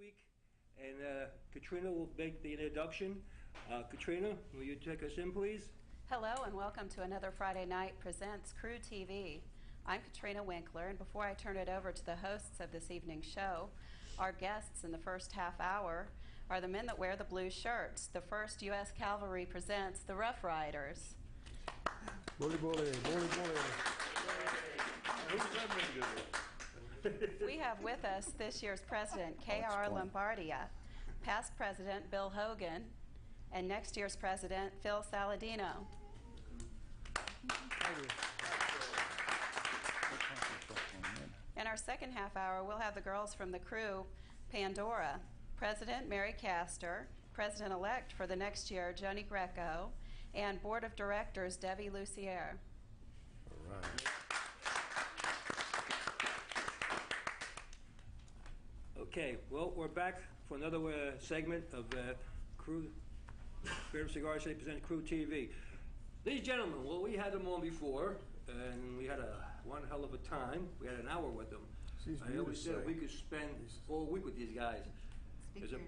week, and Katrina will make the introduction. Katrina, will you take us in, please? Hello, and welcome to another Friday Night Presents Krewe TV. I'm Katrina Winkler, and before I turn it over to the hosts of this evening's show, our guests in the first half hour are the men that wear the blue shirts. The 1st U.S. Cavalry presents the Rough Riders. Bully, bully, bully, bully. We have with us this year's president, K.R. Lombardia, past president, Bill Hogan, and next year's president, Phil Saladino. In our second half hour, we'll have the girls from the crew, Pandora, President Mary Castor, President-elect for the next year, Joni Greco, and Board of Directors, Debbie Lucier. All right. Okay, well, we're back for another segment of Krewe Cigar City presents Krewe TV. These gentlemen, well, we had them on before, and we had one hell of a time. We had an hour with them. I always said we could spend all week with these guys. It's a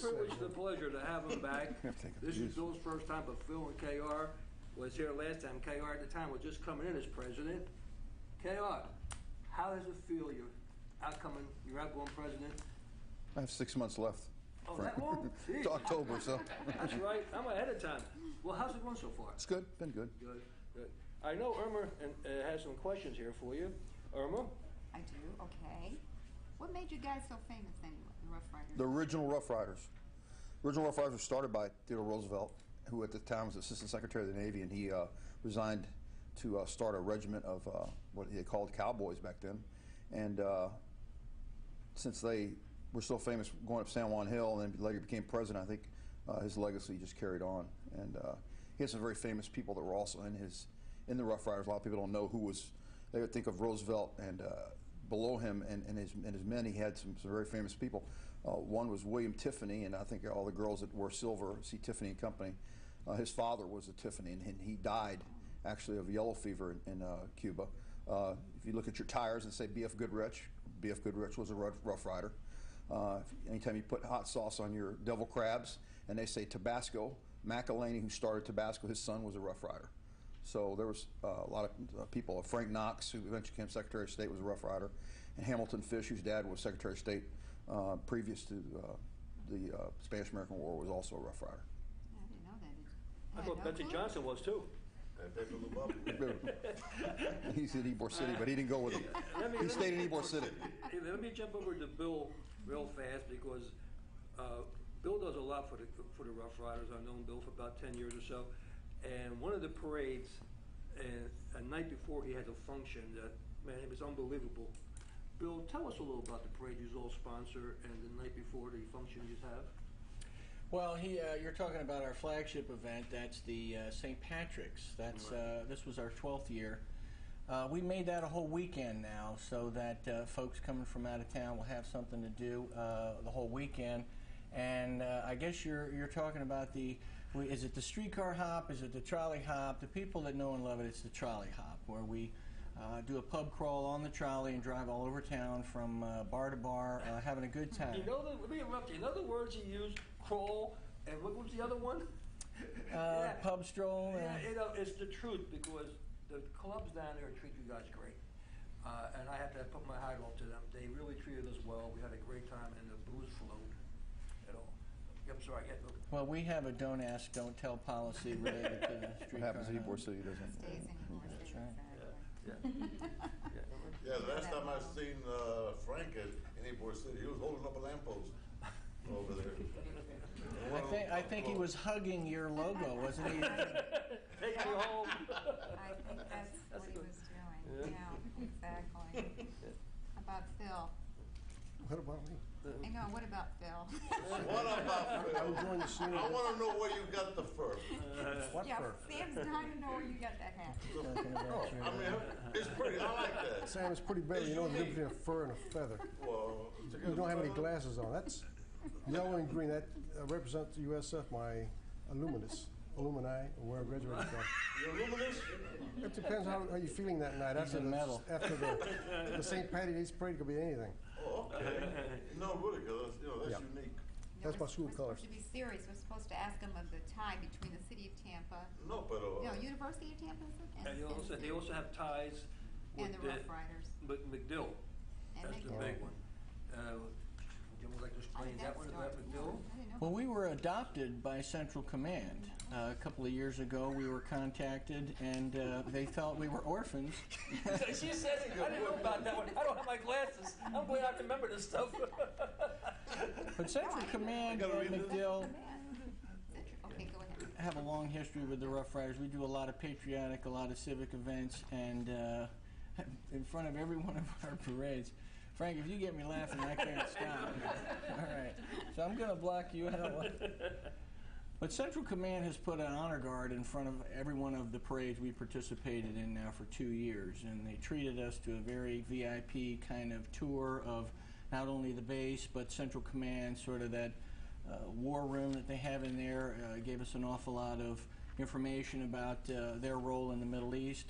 privilege and a pleasure to have them back. This is Bill's first time, but Phil and KR was here last time. KR at the time was just coming in as president. KR, how does it feel? You're outgoing president. I have 6 months left. Oh, that long? It's October, so. That's right. I'm ahead of time. Well, how's it going so far? It's good. Been good. Good, good. I know Irma has some questions here for you. Irma? I do, okay. What made you guys so famous anyway, the Rough Riders? The original Rough Riders. Original Rough Riders were started by Theodore Roosevelt, who at the time was Assistant Secretary of the Navy, and he resigned to start a regiment of what they called cowboys back then. And since they were so famous going up San Juan Hill and then later became president, I think his legacy just carried on. And he had some very famous people that were also in the Rough Riders. A lot of people don't know who was. They would think of Roosevelt, and below him and his men, he had some very famous people. One was William Tiffany, and I think all the girls that wore silver see Tiffany and Company. His father was a Tiffany, and he died actually of yellow fever in Cuba. If you look at your tires and say B.F. Goodrich was a Rough Rider. Anytime you put hot sauce on your devil crabs and they say Tabasco, McElhaney, who started Tabasco, his son was a Rough Rider. So there was a lot of people. Frank Knox, who eventually became Secretary of State, was a Rough Rider. And Hamilton Fish, whose dad was Secretary of State previous to the Spanish-American War, was also a Rough Rider. I didn't know that. I thought Betsy Johnson was too. He's in Ybor City, but he didn't go with him. He stayed in Ybor City. Let me jump over to Bill real fast, because Bill does a lot for the Rough Riders. I've known Bill for about 10 years or so. And one of the parades, a night before he had a function, man, it was unbelievable. Bill, tell us a little about the parade you all sponsor and the night before the function you have. Well, you're talking about our flagship event. That's the St. Patrick's. That's this was our 12th year. We made that a whole weekend now, so that folks coming from out of town will have something to do the whole weekend. And I guess you're talking about is it the streetcar hop? Is it the trolley hop? The people that know and love it, it's the trolley hop, where we do a pub crawl on the trolley and drive all over town from bar to bar, having a good time. Let me interrupt you. In other words, you use crawl, and what was the other one? Pub stroll. Yeah, it's the truth, because the clubs down there treat you guys great. And I have to put my hat off to them. They really treated us well. We had a great time, and the booze flowed at all. I'm sorry. Well, we have a don't ask, don't tell policy related to the streetcar. What happens in Ybor City doesn't. Stays in Ybor City. That's right. Yeah, the last time I seen Frank in Ybor City, he was holding up a lamppost over there. I think he was hugging your logo, wasn't he? Take me home. I think that's what he was doing. Yeah, exactly. How about Phil? What about me? I know, what about Phil? What about Phil? I'm enjoying the scene. I want to know where you got the fur. What Yeah, fur? Sam's dying to know where you got that hat. I mean, it's pretty. I like that. Sam, it's pretty bad. You know the difference between a fur and a feather. Well, You don't have any glasses on. That's yellow and green. That represents the USF, my alumni, or where I graduated from. You're luminous? It depends how you're feeling that night. He's in metal. After the St. Patty's Parade, it could be anything. Oh, Okay. No, really, because that's Yeah. unique. That's my school We're colors. supposed to be serious. We're supposed to ask them of the tie between the city of Tampa, No, but University of Tampa, is it? And they also have ties with And the Rough Riders. With McDill. And That's the McDill. big one. Jim would like to explain that one about McDill? I didn't know. Well, we were adopted by Central Command. A couple of years ago, we were contacted, and they thought we were orphans. She says, I didn't know about that one. I don't have my glasses. I'm glad I remember this stuff. But Central Command gotta and read this. McDill Okay, go ahead. have a long history with the Rough Riders. We do a lot of patriotic, a lot of civic events, and in front of every one of our parades. Frank, if you get me laughing, I can't stop. All right, so I'm going to block you out. But Central Command has put an honor guard in front of every one of the parades we participated in now for 2 years, and they treated us to a very VIP kind of tour of not only the base, but Central Command, sort of that war room that they have in there. Gave us an awful lot of information about their role in the Middle East.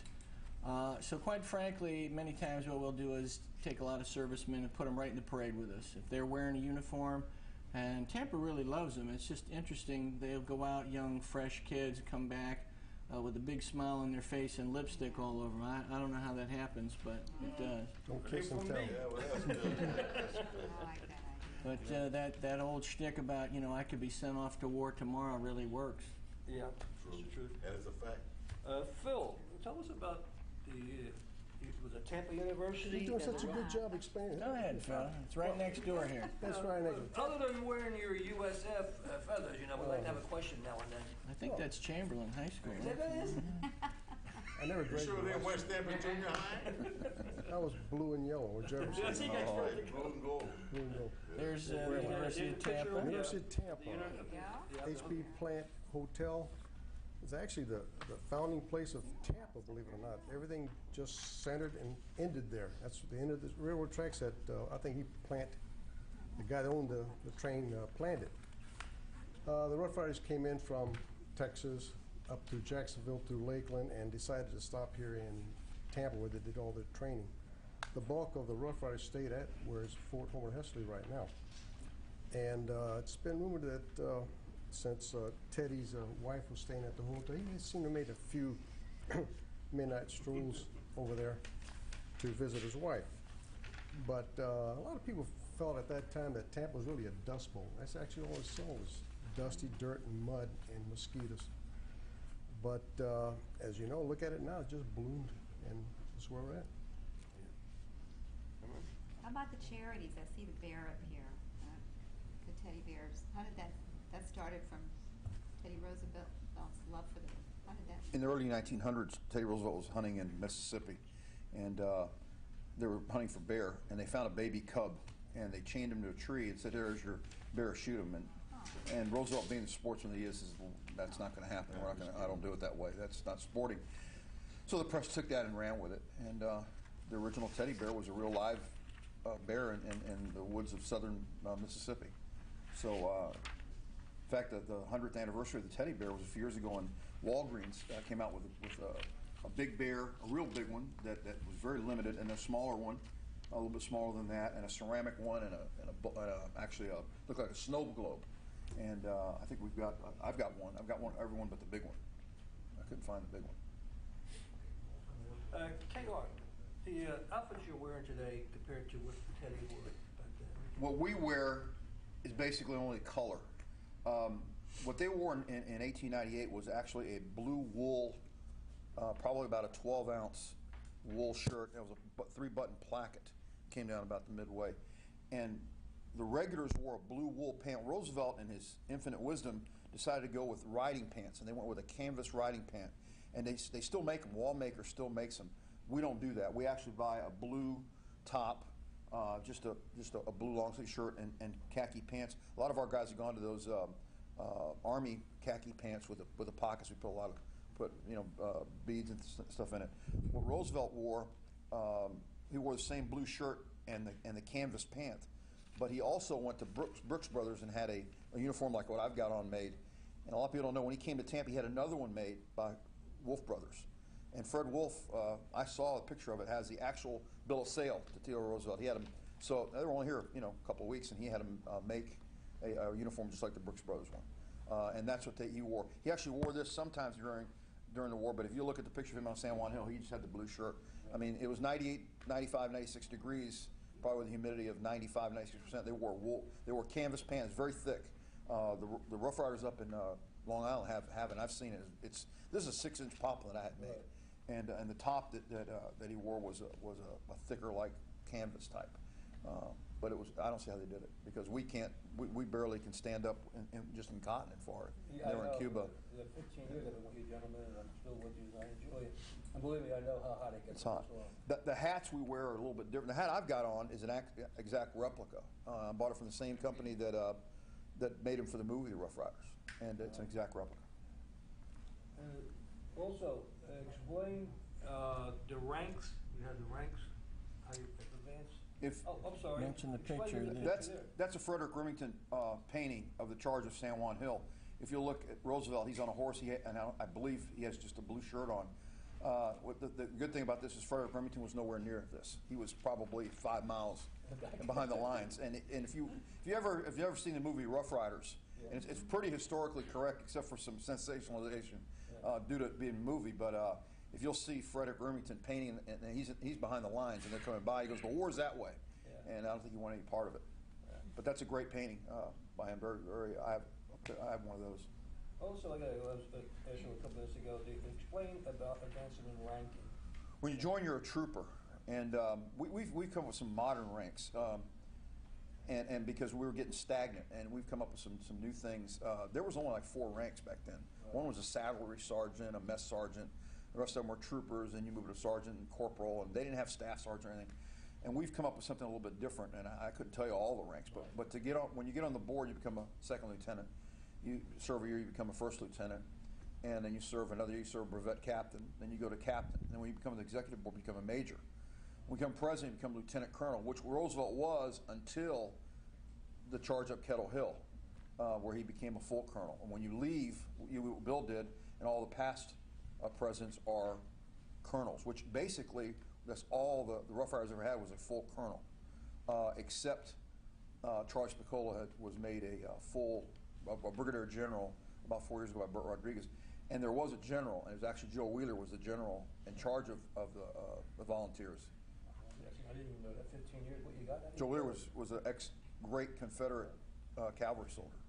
So quite frankly, many times what we'll do is take a lot of servicemen and put them right in the parade with us. If they're wearing a uniform, and Tampa really loves them. It's just interesting. They'll go out, young, fresh kids, come back with a big smile on their face and lipstick all over them. I don't know how that happens, but it does. Don't kiss and tell. yeah, well, that's good. That's good. I like that idea. But that old shtick about, I could be sent off to war tomorrow really works. Yeah, True. it's true. And it's a fact. Phil, tell us about was it Tampa University? You're doing and such a the good job explaining Go it. ahead, Phil. It's right next door here. That's right next. Other than wearing your USF feathers, we like to have a question now and then. I think that's Chamberlain High School. Is that what it is? I never You sure graduated. they West Tampa Junior High? I was blue and yellow with Jefferson. Yeah, see, guys, Right, blue and gold. Blue and gold. There's the University of Picture Tampa. of University of Tampa. Yeah. HP Plant Hotel is actually the founding place of Tampa, believe it or not. Everything just centered and ended there. That's the end of the railroad tracks that I think the guy that owned the train planned it. The Rough Riders came in from Texas up through Jacksonville through Lakeland and decided to stop here in Tampa where they did all their training. The bulk of the Rough Riders stayed at where is Fort Homer Hesley right now. And it's been rumored that since Teddy's wife was staying at the hotel, he seemed to have made a few midnight strolls over there to visit his wife. But a lot of people felt at that time that Tampa was really a dust bowl. That's actually all it saw was dusty dirt and mud and mosquitoes. But as you know, look at it now, it just bloomed, and that's where we're at. How about the charities? I see the bear up here, the teddy bears. How did that started from Teddy Roosevelt's love for them? How did that? In the early 1900s, Teddy Roosevelt was hunting in Mississippi, and they were hunting for bear, and they found a baby cub, and they chained him to a tree and said, "There's your bear, shoot him." And Roosevelt, being the sportsman that he is, well, that's not going to happen. I don't do it that way. That's not sporting. So the press took that and ran with it, and the original teddy bear was a real live bear in the woods of southern Mississippi. So, in fact, the 100th anniversary of the teddy bear was a few years ago, and Walgreens came out with a big bear, a real big one that was very limited, and a smaller one, a little bit smaller than that, and a ceramic one, and actually looked like a snow globe. And I think I've got one. I've got one, everyone but the big one. I couldn't find the big one. KR, the outfits you're wearing today compared to what Teddy wore back then? What we wear is basically only color. What they wore in 1898 was actually a blue wool, probably about a 12-ounce wool shirt. It was a 3-button placket. Came down about the midway. And the regulars wore a blue wool pant. Roosevelt, in his infinite wisdom, decided to go with riding pants, and they went with a canvas riding pant. And they still make them. Wallmaker still makes them. We don't do that. We actually buy a blue top, just a blue long sleeve shirt and khaki pants. A lot of our guys have gone to those Army khaki pants with the pockets. We put a lot of beads and stuff in it. What Roosevelt wore, he wore the same blue shirt and the canvas pant. But he also went to Brooks Brothers and had a uniform like what I've got on made. And a lot of people don't know, when he came to Tampa, he had another one made by Wolf Brothers. And Fred Wolf, I saw a picture of it, has the actual bill of sale to Theodore Roosevelt. He had So they were only here, a couple of weeks, and he had them make a uniform just like the Brooks Brothers one. And that's what he wore. He actually wore this sometimes during the war, but if you look at the picture of him on San Juan Hill, he just had the blue shirt. I mean, it was 98, 95, 96 degrees, probably with a humidity of 95, 96%. They wore wool. They wore canvas pants, very thick. The Rough Riders up in Long Island have and I've seen it. This is a 6-inch poplar that I had made, and the top that he wore was a thicker like canvas type. But I don't see how they did it, because we barely can stand up just in cotton and for it. Yeah, They were in Cuba. The 15 years I've been with you gentlemen, and I'm still with you, and I enjoy it. And believe me, I know how hot it gets. It's hot. The hats we wear are a little bit different. The hat I've got on is an exact replica. I bought it from the same company that made them for the movie, The Rough Riders, and it's an exact replica. Also, explain the ranks. You have the ranks. How you advance? I'm sorry. Mention the Explain picture. That's a Frederick Remington painting of the charge of San Juan Hill. If you look at Roosevelt, he's on a horse, and I believe he has just a blue shirt on. The good thing about this is Frederick Remington was nowhere near this. He was probably 5 miles behind the lines. And if you ever seen the movie Rough Riders, and it's pretty historically correct except for some sensationalization due to it being a movie. But if you'll see Frederick Remington painting, and he's behind the lines, and they're coming by, he goes, "The war's that way," and I don't think he wanted any part of it. But that's a great painting by him. I have one of those. Also, I was asking a couple minutes ago, explain about advancing in ranking. When you join, you're a trooper, and we've come up with some modern ranks, and because we were getting stagnant, and we've come up with some new things. There was only like 4 ranks back then. One was a saddlery sergeant, a mess sergeant. The rest of them were troopers, and you move to sergeant and corporal, and they didn't have staff sergeant or anything. And we've come up with something a little bit different, and I couldn't tell you all the ranks, but when you get on the board, you become a second lieutenant. You serve a year, you become a first lieutenant, and then you serve another year, you serve brevet captain, then you go to captain. And then when you become the executive board, you become a major. When you become president, you become lieutenant colonel, which Roosevelt was until the charge up Kettle Hill, where he became a full colonel. And when you leave, Bill did, and all the past presidents are colonels, which basically that's all the Rough Riders ever had was a full colonel, except Charlie Spicola was made a full a brigadier general about 4 years ago by Burt Rodriguez, and there was a general, and it was actually Joe Wheeler was the general in charge of the volunteers. I didn't even know that. 15 years, what you got? Joe Wheeler was an ex-great Confederate cavalry soldier.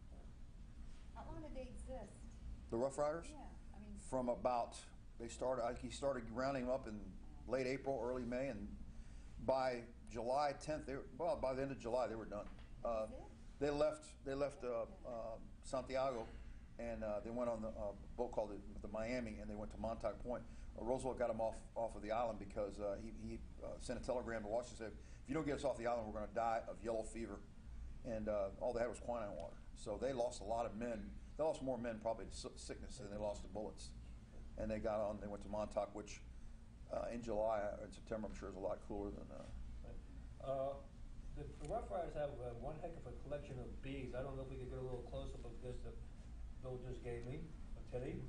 How long did they exist? The Rough Riders? Yeah, I mean. From about, he started rounding them up in late April, early May, and by July 10th, by the end of July, they were done. They left Santiago, and they went on the boat called the Miami, and they went to Montauk Point. Roosevelt got them off of the island because he sent a telegram to Washington, said, "If you don't get us off the island, we're going to die of yellow fever." And all they had was quinine water. So they lost a lot of men. They lost more men probably to sickness than they lost to bullets. And they got on. They went to Montauk, which in July and September, I'm sure, is a lot cooler than. The Rough Riders have one heck of a collection of beads. I don't know if we could get a little close-up of this that Bill just gave me, Teddy.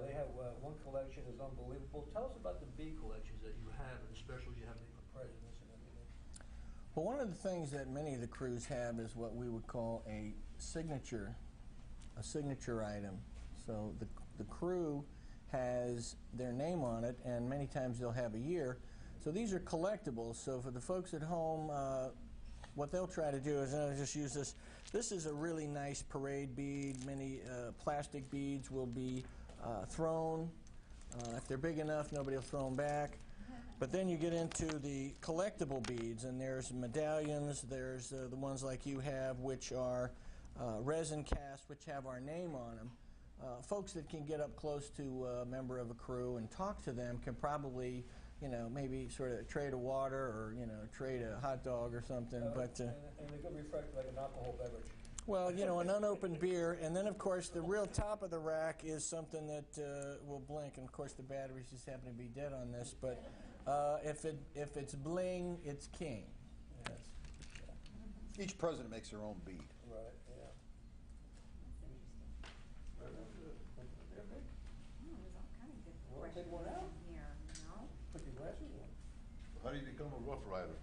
They have one collection is unbelievable. Tell us about the bead collections that you have and the specials you have made for presidents and everything. Well, one of the things that many of the crews have is what we would call a signature item. So the crew has their name on it, and many times they'll have a year. So these are collectibles. So for the folks at home, what they'll try to do is, and I'll just use this. This is a really nice parade bead. Many plastic beads will be thrown. If they're big enough, nobody will throw them back. But then you get into the collectible beads, and there's medallions. There's the ones like you have, which are resin casts, which have our name on them. Folks that can get up close to a member of a crew and talk to them can probably, maybe sort of trade a water or, trade a hot dog or something. And they could reflect like an alcohol beverage. Well, an unopened beer. And then, of course, the real top of the rack is something that will blink. And, of course, the batteries just happen to be dead on this. But if it's bling, it's king. Yes. Each president makes their own bead. Right, yeah. There's all kind of good Well, take questions one out. in here, Put your glasses on. How do you become a Rough Rider?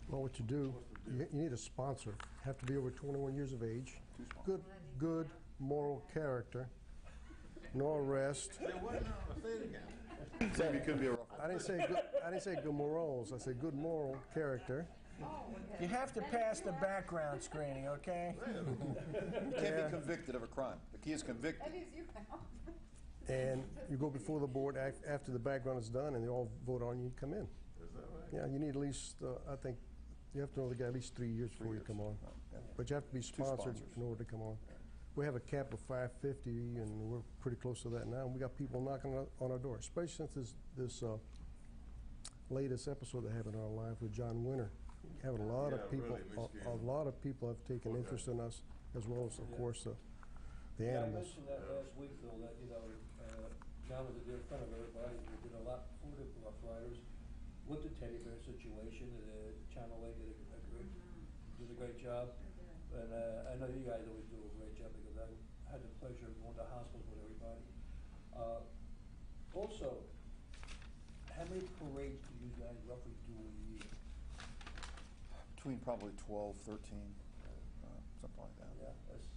Well, what you do, you need a sponsor. Have to be over 21 years of age. Two sponsors. Good moral character. No arrest. Say what now? Say it again. Maybe it could be a rough. I didn't say good morals. I said good moral character. You have to pass the background screening, okay? You can't be convicted of a crime. The key is convicted. That is you now. And you go before the board after the background is done, and they all vote on you. You come in. Is that right? Yeah, you need at least. I think you have to know the guy at least 3 years before you come on. Yeah. But you have to be sponsored sponsors. in order to come on. We have a cap of 550, and we're pretty close to that now. And we got people knocking on our door, especially since this latest episode that happened in our life with John Winter. Having a lot of Yeah, people, really, we a lot of people have taken Okay. interest in us, as well as, of course, the Yeah, I animals. mentioned that last week, Phil, that, John was a dear friend of everybody. We did a lot for the Rough Riders with the teddy bear situation. Channel 8 did a great job. And I know you guys always do a great job because I had the pleasure of going to hospitals with everybody. Also, how many parades do you guys roughly do a year? Between probably 12, 13, something like that. Yeah,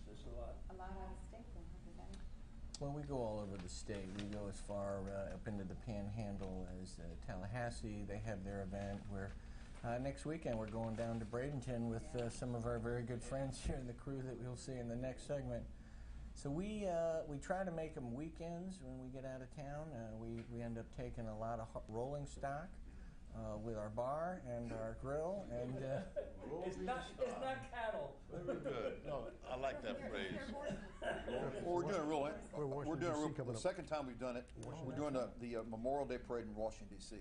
that's a lot. A lot out of state then, huh, today? Well, we go all over the state. We go as far up into the Panhandle as Tallahassee. They have their event. Next weekend we're going down to Bradenton with some of our very good friends here in the crew that we'll see in the next segment. So we try to make them weekends when we get out of town. We end up taking a lot of rolling stock with our bar and our grill and. It's not cattle. Very good. No, I like that phrase. Well, we're doing real. We're Washington, doing D.C. real. coming The up. second time we've done it, we're doing the Memorial Day parade in Washington D.C.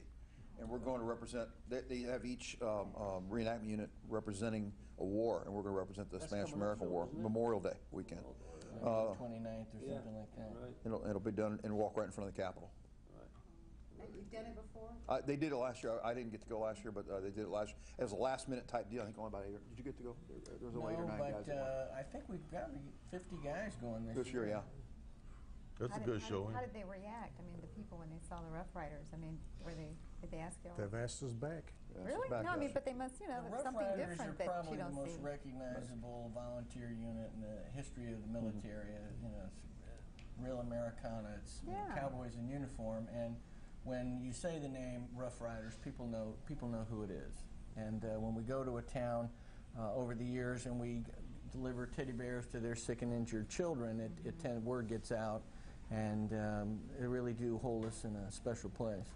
And we're going to represent. They have each reenactment unit representing a war, and we're going to represent the That's Spanish-American coming War, up soon, isn't it? Memorial Day weekend. 29th or something like that. Right. It'll be done and walk right in front of the Capitol. And you've done it before? They did it last year. I didn't get to go last year, but they did it last year. It was a last-minute type deal. I think only about 8. Did you get to go? There was only 8 or 9 guys. but I think we've got 50 guys going This year, yeah. That's a good showing. How did they react? I mean, the people when they saw the Rough Riders. I mean, did they ask you all? They've asked us back. Yeah, Really? it's back No, I mean, last but they must, The Rough something Riders different are that probably you the don't most see. recognizable volunteer unit in the history of the military. It's real Americana. It's Yeah. cowboys in uniform, and when you say the name Rough Riders, people know who it is. And when we go to a town over the years and we deliver teddy bears to their sick and injured children, word gets out, and they really do hold us in a special place.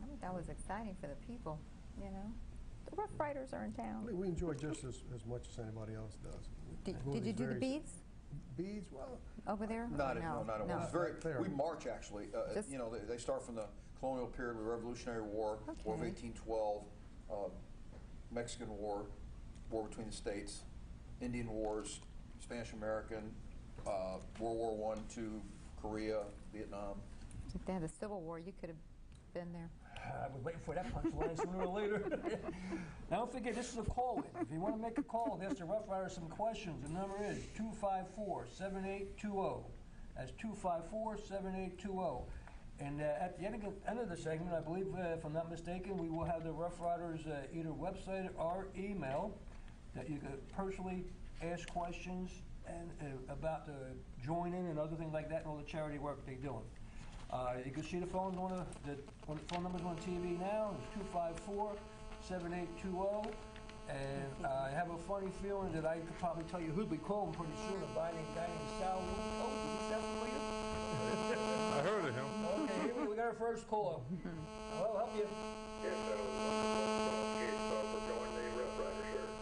I think that was exciting for the people, The Rough Riders are in town. We enjoy just as much as anybody else does. Did you do the beads Beads? Well, over there? Not Or at, no, not at no. once. Very. There. We march actually. Just- They start from the colonial period with the Revolutionary War, War of Okay. 1812, Mexican War, War between the states, Indian Wars, Spanish-American, World War I, II, Korea, Vietnam. If they had a Civil War, you could have been there. I was waiting for that punchline sooner or later. Now don't forget, this is a call-in. If you want to make a call and ask the Rough Riders some questions, the number is 254-7820. That's 254-7820. And at the end of the segment, I believe, if I'm not mistaken, we will have the Rough Riders either website or email that you could personally ask questions and about the joining and other things like that and all the charity work they're doing. You can see the phone the phone number's on TV now. It's 254-7820. And I have a funny feeling that I could probably tell you who'll be calling pretty soon. A guy named Sal. Oh, is he Sal familiar? I heard of him. Okay, here we got our first caller. Well, help you. Yes, that was wonderful. Okay, so for joining the Rough Rider shirt.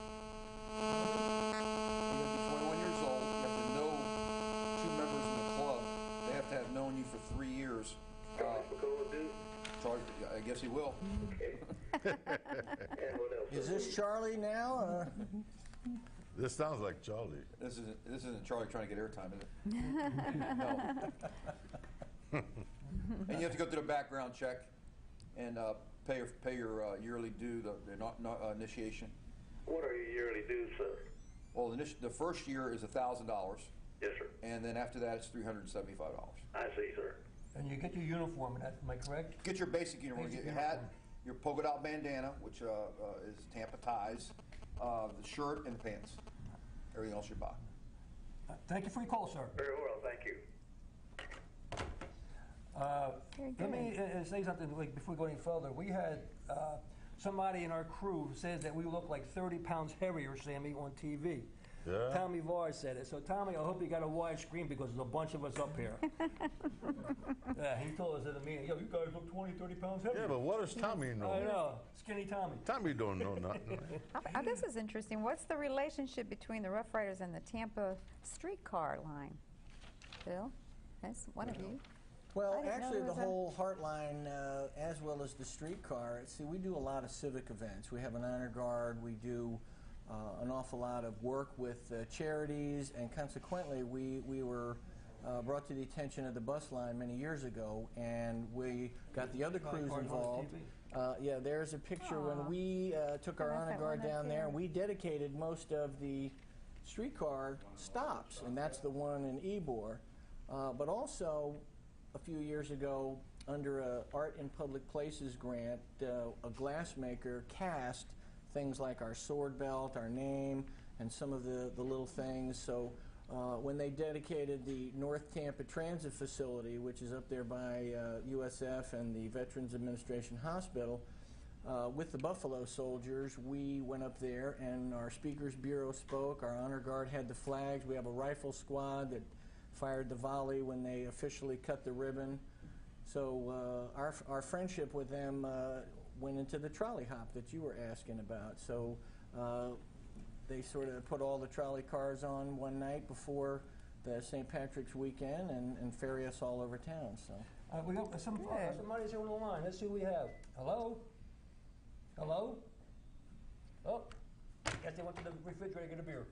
You have to be 21 years old. You have to know 2 members in the club. They have to have known you for 3 years. Charlie Spicoli do? Charlie, I guess he will. Okay. And what else? Is this Charlie now? This sounds like Charlie. This isn't Charlie trying to get airtime, is it? No. And you have to go through the background check and pay your yearly due, the initiation. What are your yearly dues, sir? Well, the first year is $1,000, Yes, sir. and then after that it's $375. I see, sir. And you get your uniform, am I correct? Get your basic uniform, Basic get your hat, your polka dot bandana, which is Tampa ties, the shirt, and the pants. Everything else you buy. Thank you for your call, sir. Very well, thank you. Let me say something before we go any further. We had somebody in our crew says that we look like 30 pounds heavier, Sammy, on TV. Yeah. Tommy Varr said it. So, Tommy, I hope you got a wide screen because there's a bunch of us up here. Yeah, he told us at the meeting, yo, you guys look 20, 30 pounds heavier. Yeah, but what does Tommy know? I know. Skinny Tommy. Tommy don't know nothing. This is interesting. What's the relationship between the Rough Riders and the Tampa streetcar line? Bill, that's one of you. Well, I didn't know actually, there the was a- whole Heartline, as well as the streetcar, see, we do a lot of civic events. We have an honor guard. We do an awful lot of work with charities, and consequently, we were brought to the attention of the bus line many years ago, and we got the other crews involved. Yeah, there's a picture when we took our That's honor that guard one up down there, there. and we dedicated most of the streetcar stops, and that's the one in Ybor. But also, a few years ago, under a Art in Public Places grant, a glassmaker cast things like our sword belt, our name, and some of the little things. So when they dedicated the North Tampa Transit Facility, which is up there by USF and the Veterans Administration Hospital, with the Buffalo Soldiers, we went up there and our Speakers Bureau spoke, our honor guard had the flags, we have a rifle squad that fired the volley when they officially cut the ribbon. So our friendship with them went into the trolley hop that you were asking about. So they sort of put all the trolley cars on one night before the St. Patrick's weekend and ferry us all over town. So We got somebody's here on the line. Let's see who we have. Hello? Hello? Oh, guess they went to the refrigerator to get a beer.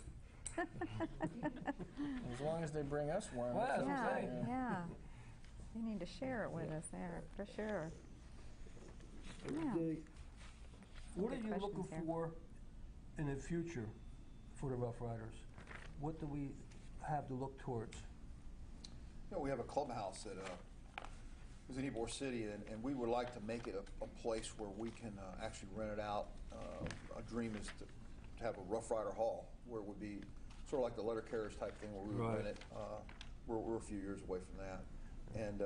as long as they bring us one. Well, that's what I'm Yeah, saying. yeah. You need to share it with us there, for sure. Yeah. What are good you questions looking there. for in the future for the Rough Riders? What do we have to look towards? You know, we have a clubhouse that is in Ybor City, and we would like to make it a place where we can actually rent it out. Our dream is to have a Rough Rider Hall, where it would be sort of like the letter carriers type thing, where we would Right. rent it. We're a few years away from that, and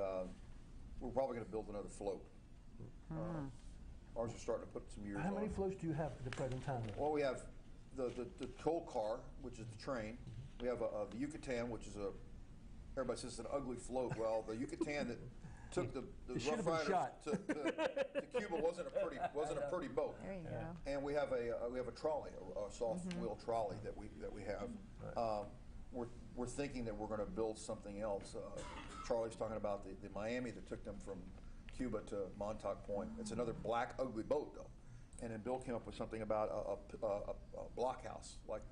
we're probably going to build another float. Ours is starting to put some years How many on. floats do you have at the present time? Well, we have the coal car, which is the train. We have the Yucatan, which is everybody says it's an ugly float. Well, the Yucatan that took the It should have Rough been Riders shot. to Cuba wasn't a pretty boat. There you go. And we have a trolley, a soft wheel trolley that we have. We're thinking that we're going to build something else. Charlie's talking about the Miami that took them from Cuba to Montauk Point. It's another black ugly boat though. And then Bill came up with something about a blockhouse like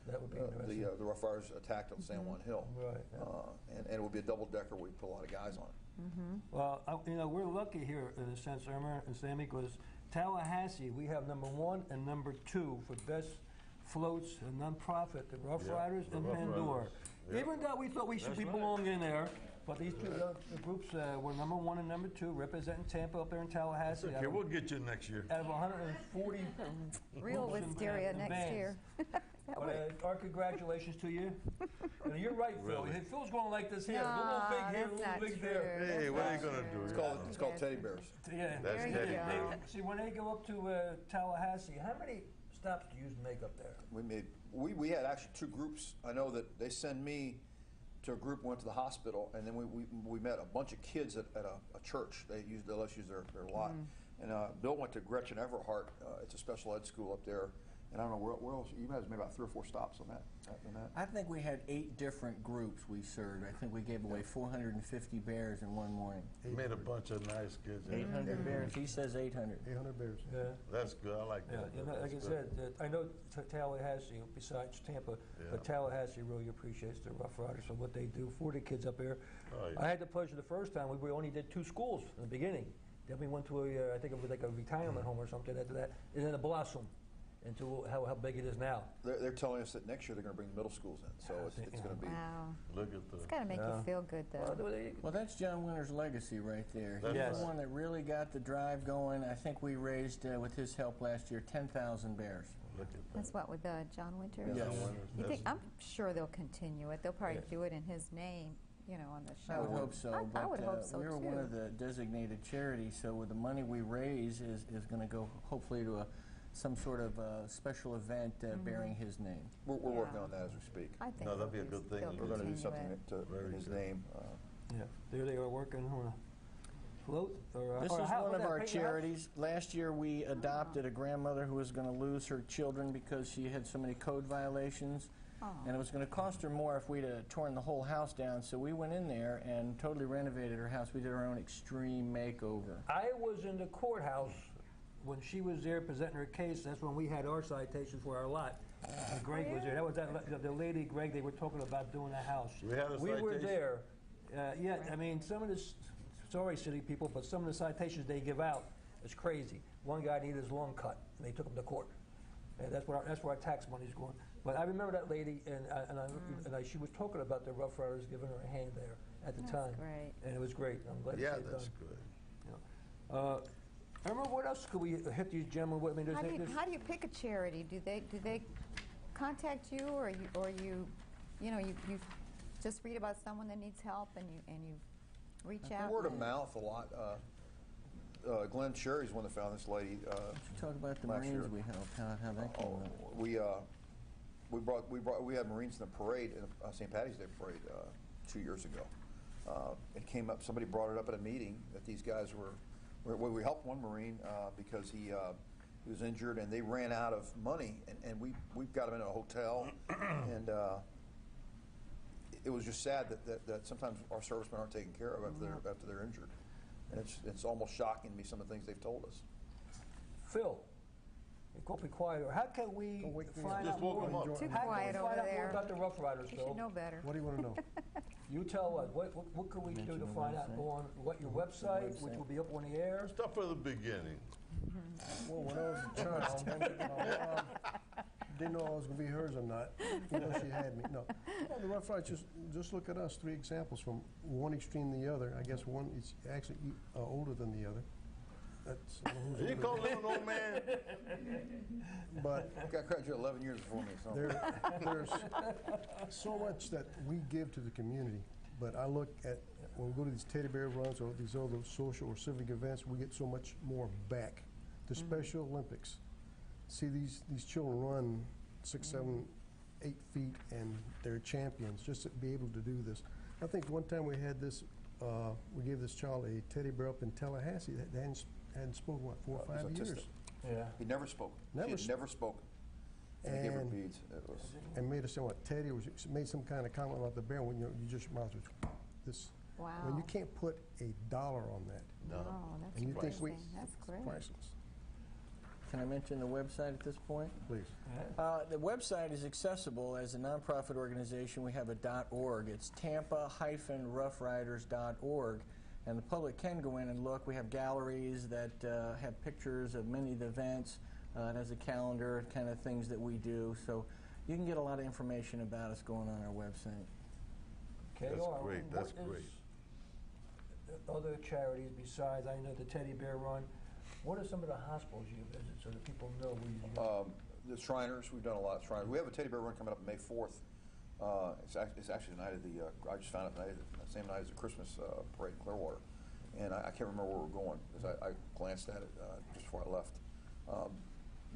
That would be interesting. the Rough Riders attacked on San Juan Hill. Right, yeah. And it would be a double decker where you put a lot of guys on it. Well, we're lucky here in a sense, Irma and Sammy, because Tallahassee, we have #1 and #2 for best floats and nonprofit, the Rough Yeah, Riders the and Rough Pandora. Riders. Yeah. Even though we thought we should That's be right. belong in there, but these two groups were #1 and #2, representing Tampa up there in Tallahassee. Okay, we'll get you next year. Out of 140 Real groups and wisteria next bands. year. But our congratulations to you. And you're right, Phil. Really? Phil's going like this here. No, a little big here, a that's little not big true. there. Hey, what are you That's gonna not do? true. It's called Teddy Bears. Yeah. That's There you Teddy go. Bear. See, when they go up to Tallahassee, how many stops do you usually make up there? We had actually two groups. I know that they send me to a group, went to the hospital, and then we met a bunch of kids at a church. They let us use their lot. And Bill went to Gretchen Everhart. It's a special ed school up there. And I don't know where else. You guys made about 3 or 4 stops on that. I think we had 8 different groups we served. I think we gave away 450 bears in one morning. Made a bunch of nice kids. in it. 800 bears. He says 800. 800 bears. Yeah. That's good. I like Yeah, that. like I That's said, good. I know Tallahassee, besides Tampa, but Tallahassee really appreciates the Rough Riders for what they do for the kids up here. Oh, yeah. I had the pleasure the first time, we only did 2 schools in the beginning. Then we went to I think it was like a retirement home or something after that, and then a Blossom. into how big it is now. They're telling us that next year they're going to bring the middle schools in, so it's going to be. Wow. Look at It's the, got to make you feel good, though. Well, that's John Winter's legacy right there. He's Yes. the one that really got the drive going. I think we raised, with his help last year, 10,000 bears. look at that. That's what with John Winter. Yes. You think? I'm sure they'll continue it. They'll probably do it in his name, on the show. I would hope so. I would hope so we were too. one of the designated charities, so with the money we raise is going to go hopefully to some sort of special event bearing his name. We're working on that as we speak. I think No, that'd be a they'll good thing. they'll We're going to do continue something it. in his name. Yeah, there they are working on a float. This is one of our charities. Last year we adopted a grandmother who was going to lose her children because she had so many code violations. And it was going to cost her more if we'd torn the whole house down. So we went in there and totally renovated her house. We did our own extreme makeover. I was in the courthouse when she was there presenting her case. That's when we had our citation for our lot. And Greg was there. That was the lady, Greg, they were talking about doing a house. We had a We were citation? there. Yeah, I mean, some of this, sorry, city people, but some of the citations they give out is crazy. One guy needed his lawn cut, and they took him to court. And that's where our tax money's going. But I remember that lady, and she was talking about the Rough Riders giving her a hand there at the time. Great. And it was great. I'm glad to Yeah, see it that's done. good. You know. I remember what else could we hit these gentlemen with? I mean, How do you pick a charity? Do they contact you, or you just read about someone that needs help and you reach out? Word of mouth a lot. Glenn Sherry's one that found this lady. Talk about the Last Marines year. we helped, how that came up. We had Marines in the parade, in St. Patty's Day parade 2 years ago. It came up. Somebody brought it up at a meeting that these guys were. We helped one Marine because he was injured, and they ran out of money, and we got him in a hotel, and it was just sad that sometimes our servicemen aren't taken care of after they're injured. And it's almost shocking to me some of the things they've told us. Phil, it could be quiet. How can we find Just out woke more? him up. Too How can we quiet find over out more there. about the Rough Riders, You Phil? should know better. What do you want to know? You tell us. What could we do to Mention the find out? website. Go on your website, which will be up on the air. Start from the beginning. Well, when I was a child, my mom didn't know I was going to be hers or not. She had me. No, the Rough Riders, just look at us. 3 examples from one extreme to the other. I guess one is actually older than the other. That's You call him an old man? But Got graduated 11 years before me. So. there's so much that we give to the community. But I look at when we go to these teddy bear runs or these other social or civic events, we get so much more back. The Special Olympics. See these children run 6, 7, 8 feet, and they're champions. Just to be able to do this. I think one time we had this. We gave this child a teddy bear up in Tallahassee that hadn't spoken, what, 4 or 5 years. Autistic. Yeah. He never spoke. Never She had never spoken. And he gave her And- beads. It was. And made us say what Teddy was made some kind of comment about the bear when you just might as well this. Wow. When you can't put a dollar on that, No. Oh, that's and you think interesting. we That's great. priceless. Can I mention the website at this point? Please. The website is accessible as a nonprofit organization. We have a .org. It's tampa-roughriders.org, and the public can go in and look. We have galleries that have pictures of many of the events. It has a calendar, kind of things that we do. So you can get a lot of information about us going on our website. KR, That's great, that's what is great. Other charities besides, I know the Teddy Bear Run. What are some of the hospitals you visit so that people know where you go? The Shriners, we've done a lot of Shriners. We have a teddy bear run coming up May 4th. It's actually the night of the, I just found out the same night as the Christmas parade in Clearwater. And I can't remember where we're going because I glanced at it just before I left. But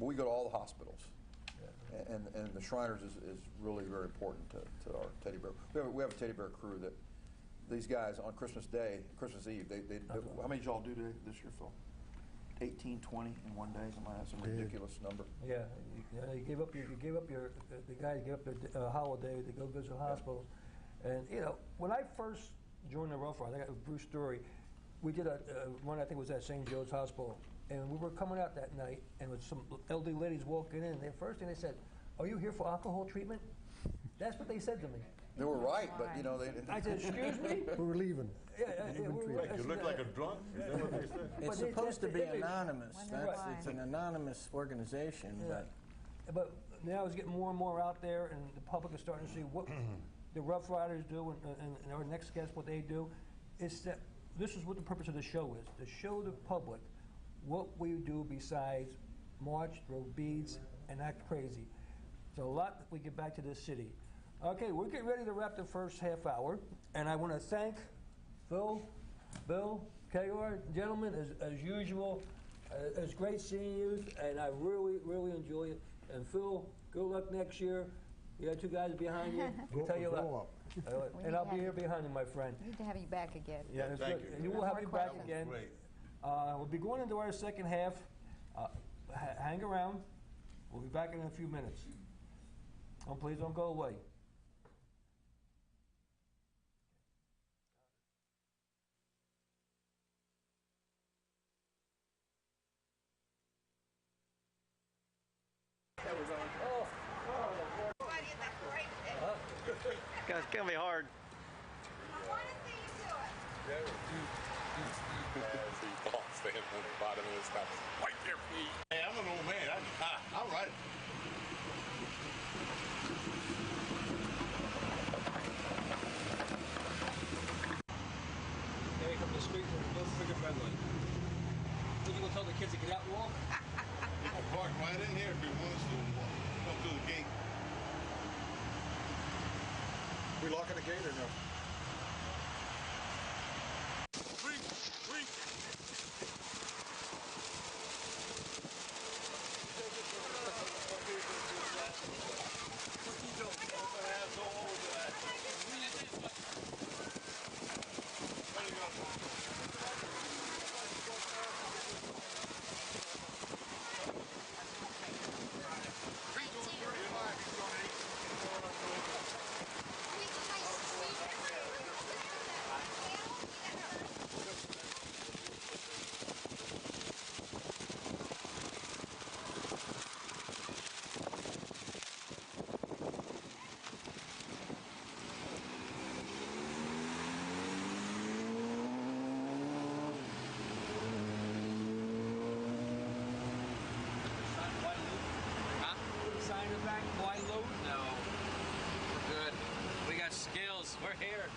we go to all the hospitals. Yeah. And the Shriners is really very important to our teddy bear. We have a teddy bear crew that these guys on Christmas Day, Christmas Eve, how many did y'all do this year, Phil? 18, 20 in one day, something like that, some ridiculous number. Yeah, you gave up your the guys gave up their holiday to go visit hospitals, and when I first joined the Rough Riders, I got with Bruce Story. We did a run, I think it was at St. Joe's Hospital, and we were coming out that night, and with some elderly ladies walking in. The first thing they said, "Are you here for alcohol treatment?" That's what they said to me. They were right, but they. I said, "Excuse me." We were leaving. You look like a drunk? Is that what they said? It's But supposed to be that's the image. anonymous. Wonder why. It's an anonymous organization, Yeah. but but now it's getting more and more out there, and the public is starting to see what the Rough Riders do, and our next guest, what they do. It's that this is what the purpose of the show is, to show the public what we do besides march, throw beads, and act crazy. So a lot that we get back to this city. Okay, we're getting ready to wrap the first half hour, and I want to thank Phil, Bill, Cigar, gentlemen, as usual. It's great seeing you, and I really, really enjoy it. And Phil, good luck next year. You got two guys behind you. We'll tell you Go what. And I'll be here behind you, my friend. We need to have you back again. Yeah, it's Thank good. you. And you will have More me back questions. again. Great. We'll be going into our second half. Hang around. We'll be back in a few minutes. Please don't go away. It's gonna be hard. Standing on the bottom of his stuff. Wipe your feet. Hey, I'm an old man. I'll ride it. Hey, from the street, no trigger friendly. What you gonna tell the kids to get out and walk? I'll park right in here if you want us to come through the gate. We locking the gate or no? Sign it back, wide load? No. We're good. We got skills. We're here.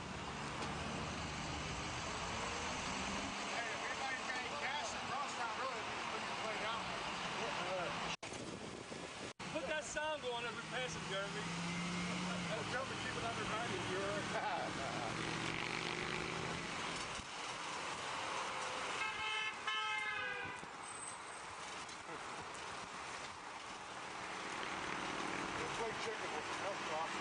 Hey, if anybody's got any cash across town road, put your plate out. Put that sound on every passing, Jeremy. Tell me, keep it on the mind if you're. Chicken with the milk sauce.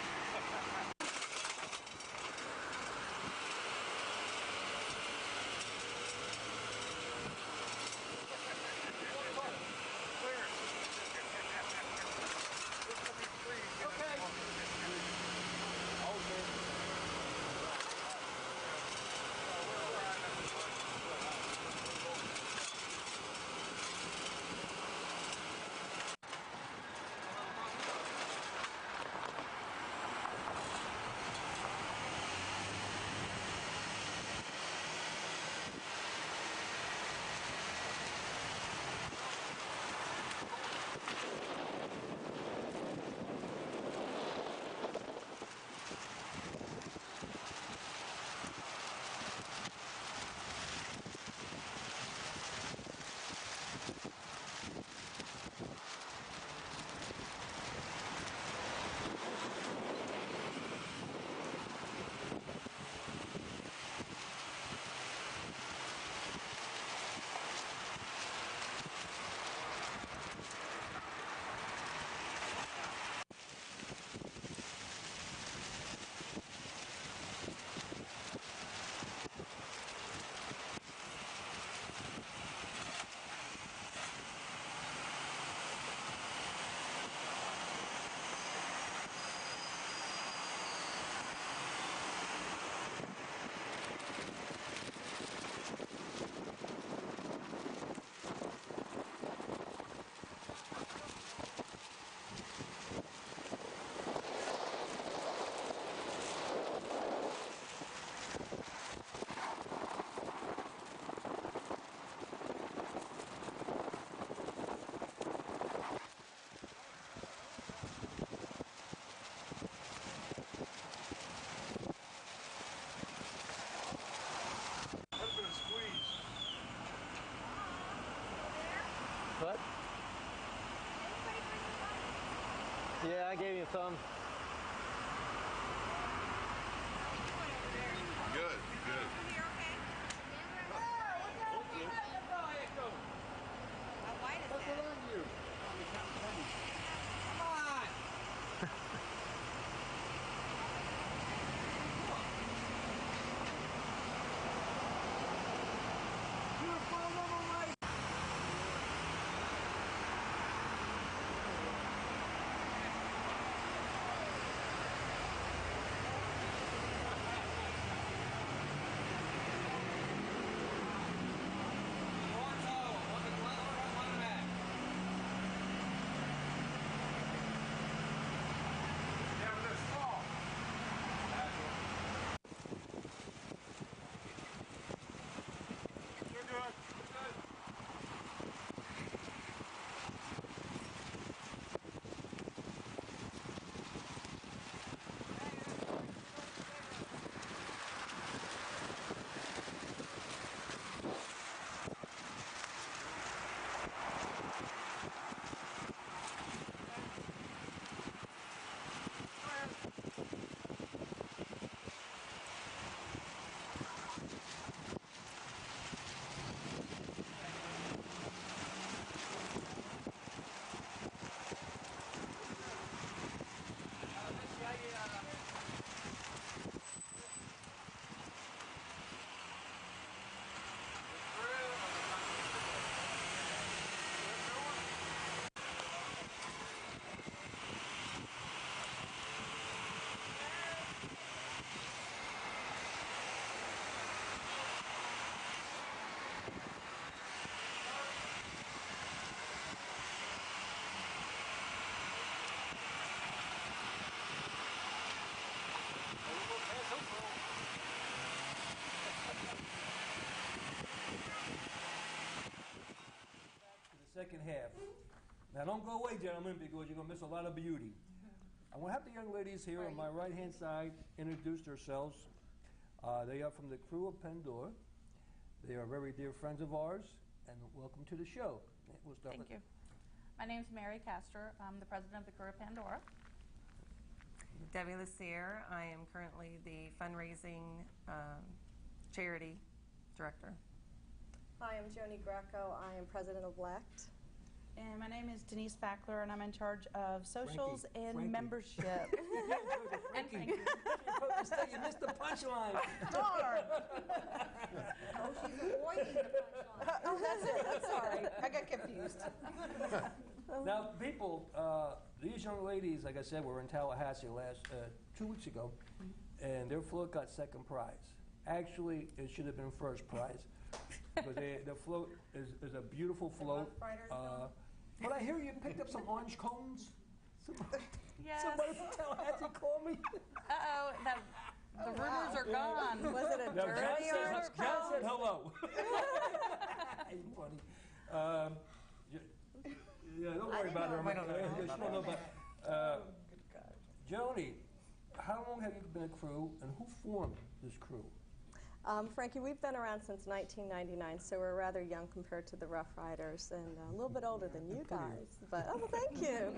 What? Yeah, I gave you some. Good, good. How wide is that? Second half. Now don't go away, gentlemen, because you're going to miss a lot of beauty. I'm going to have the young ladies here on my right-hand side introduce themselves. They are from the Krewe Tv. They are very dear friends of ours, and welcome to the show. We'll start Thank you. My name is Mary Castor. I'm the president of the Krewe Tv. Debbie Lassiere. I am currently the fundraising charity director. Hi, I'm Joni Greco. I am president of LECT. And my name is Denise Fackler, and I'm in charge of socials and Frankie. membership. And Frankie, you missed the punchline. Darn. Oh, she's avoiding the punchline. Oh, that's it. I'm sorry. I got confused. Now, people, these young ladies, like I said, were in Tallahassee 2 weeks ago, and their float got second prize. Actually, it should have been first prize. Because the float is a beautiful float. But I hear you picked up some orange cones. Yes. Somebody from Tallahassee called me. Uh-oh. The rumors are gone. Was it a No, dirty orange John said cone? hello. Hey, funny. Yeah, don't worry about her. We don't know about about Joni, how long have you been a crew, and who formed this crew? Frankie, we've been around since 1999, so we're rather young compared to the Rough Riders, and a little bit older than you guys. But oh, thank you.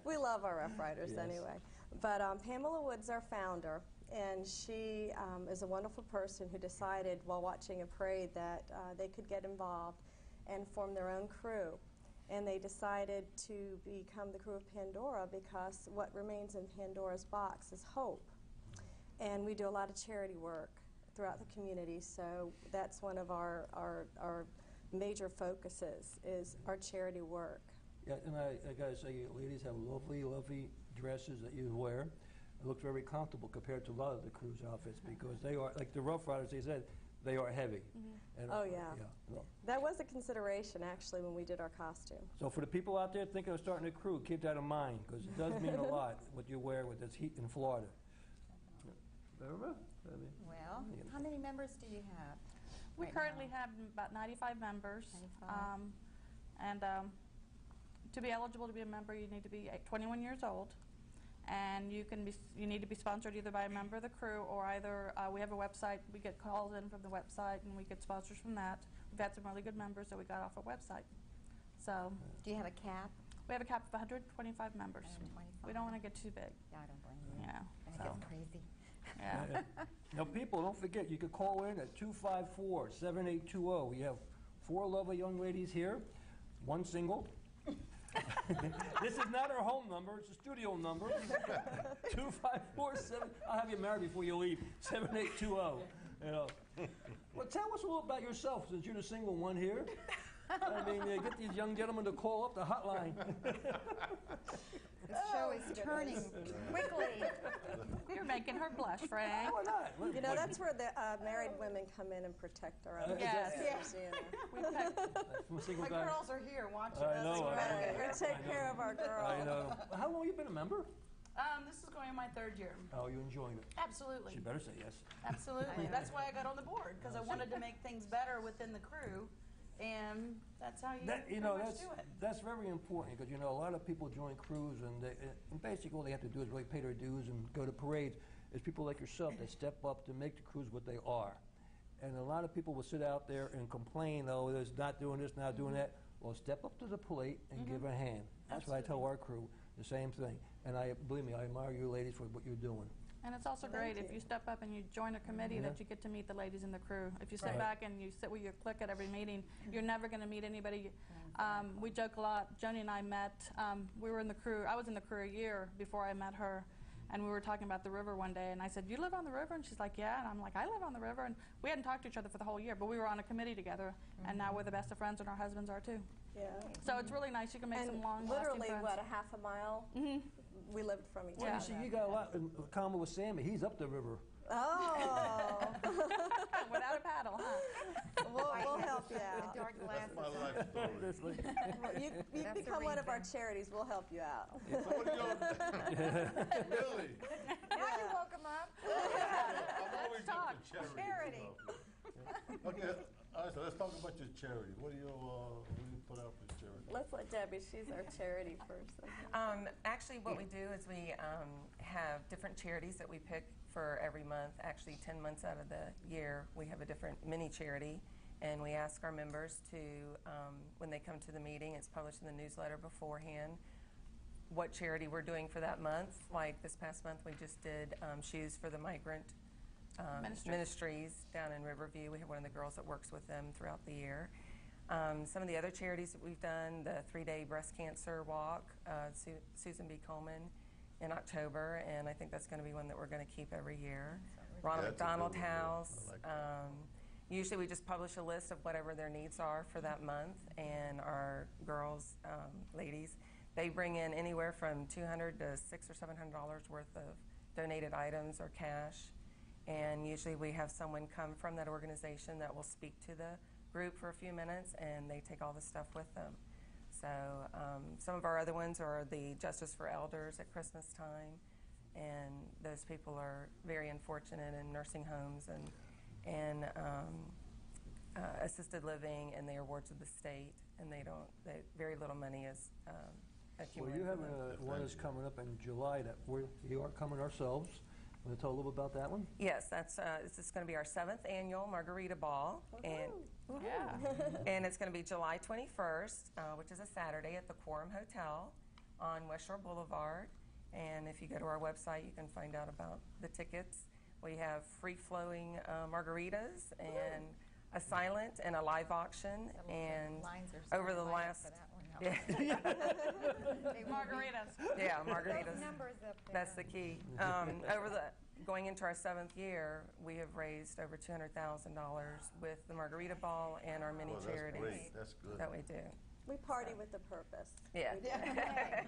We love our Rough Riders anyway. But Pamela Wood's our founder, and she is a wonderful person who decided while watching a parade that they could get involved and form their own crew. And they decided to become the Crew of Pandora because what remains in Pandora's box is hope. And we do a lot of charity work throughout the community, so that's one of our major focuses is our charity work. Yeah, and I gotta say, you ladies have lovely, lovely dresses that you wear. It looks very comfortable compared to a lot of the crew's outfits because they are, like the Rough Riders, they said, they are heavy. And, Oh, yeah. No. That was a consideration, actually, when we did our costume. So for the people out there thinking of starting a crew, keep that in mind because it does mean a lot what you wear with this heat in Florida. Well, how many members do you have? We right currently now? have about 95 members. 95. To be eligible to be a member, you need to be 21 years old. And you need to be sponsored either by a member of the crew or either, we have a website, we get calls in from the website and we get sponsors from that. We've had some really good members that we got off our website. So Do you have a cap? we have a cap of 125 members. 125. We don't want to get too big. Yeah, I don't blame you. Yeah. That So, gets crazy. yeah. Now, people, don't forget, you could call in at 254-7820. We have 4 lovely young ladies here, 1 single. This is not our home number, it's a studio number. 254-7, I'll have you married before you leave, 7820. You know. Well, tell us a little about yourself, since you're the single one here. I mean, get these young gentlemen to call up the hotline. The show is turning quickly. You're making her blush, Frank. Why not? You know, that's where the married women come in and protect our other Yes. sisters, you know. From a single My guy. girls are here watching I us. know. Right. We take care of our girls. I know. How long have you been a member? This is going on my 3rd year. Oh, you enjoying it? Absolutely. She better say yes. Absolutely. That's why I got on the board, because I wanted to make things better within the crew, and that's how you pretty much do it. That's very important, because, you know, a lot of people join crews, and basically all they have to do is really pay their dues and go to parades. There's people like yourself that step up to make the crews what they are. And a lot of people will sit out there and complain, oh, there's not doing this, not doing that. Well, step up to the plate and give a hand. That's what I tell our crew, the same thing. And believe me, I admire you ladies for what you're doing. And it's also great if you step up and you join a committee that you get to meet the ladies in the crew. If you sit back and you sit with your clique at every meeting, you're never going to meet anybody. We joke a lot. Joni and I met. We were in the crew. I was in the crew a year before I met her. And we were talking about the river one day, and I said, "You live on the river?" And she's like, "Yeah." And I'm like, "I live on the river." And we hadn't talked to each other for the whole year, but we were on a committee together, and now we're the best of friends, and our husbands are too. Yeah. So it's really nice. You can make And some long-lasting literally, friends. what, a half a mile? We lived from each Well, other. you see, you got a lot in common with Sammy. He's up the river. Oh. Without a paddle, huh? We'll help you out. The dark That's glasses. my life story. Well, you That's the become one of our reason. charities. We'll help you out. So what do you really? Now you woke him up. I'm always talk. into charity. Okay, all right, so let's talk about your charity. What do you put out for charity? Let's let Debbie. She's our charity person. Actually, what we do is we have different charities that we pick for every month. Actually, 10 months out of the year, we have a different mini charity. And we ask our members to, when they come to the meeting, it's published in the newsletter beforehand, what charity we're doing for that month. Like this past month, we just did shoes for the migrant ministries down in Riverview. We have one of the girls that works with them throughout the year. Some of the other charities that we've done, the 3-day breast cancer walk, Susan B. Coleman in October, and I think that's going to be one that we're going to keep every year. Ronald That's a McDonald good one, yeah. House. I like that. Usually we just publish a list of whatever their needs are for that month, and our girls, ladies, they bring in anywhere from $200 to $600 or $700 worth of donated items or cash. And usually we have someone come from that organization that will speak to the group for a few minutes, and they take all the stuff with them. So some of our other ones are the Justice for Elders at Christmas time, and those people are very unfortunate in nursing homes and assisted living, and they are wards of the state, and very little money is Well, accumulated. you have for them. one that's coming up in July that we are coming ourselves. Want to tell a little bit about that one? Yes, this is going to be our 7th annual Margarita Ball, and and it's going to be July 21st, which is a Saturday at the Quorum Hotel on West Shore Boulevard. And if you go to our website, you can find out about the tickets. We have free-flowing margaritas and a silent and a live auction. And Lines are over the starting to line up last for that one now. Margaritas. yeah, margaritas. Numbers up there. That's the key. Going into our 7th year, we have raised over $200,000 with the Margarita Ball and our many Well, charities that's great. That's good. that we do. We party with a purpose. Yeah. We do.